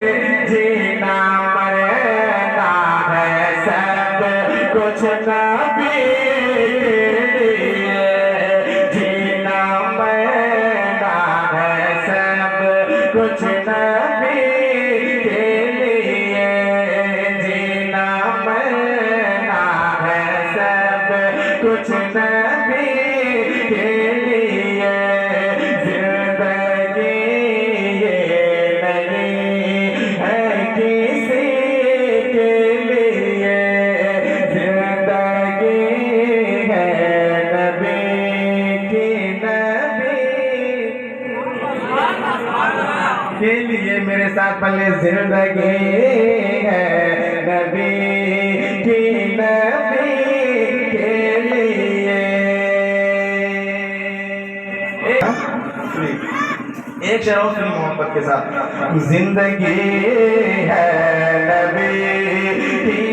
जीना मरना है सब कुछ नबी के लिए, जीना मरना है सब कुछ नबी के लिए, जीना मरना है सब कुछ नबी के लिए, जिंदगी ये नहीं है किसी के लिए, जिंदगी है नबी की, नबी के लिए। मेरे साथ पहले जिंदगी है नबी की, नबी के लिए। एक शहरों की मोहब्बत के साथ, जिंदगी है नबी की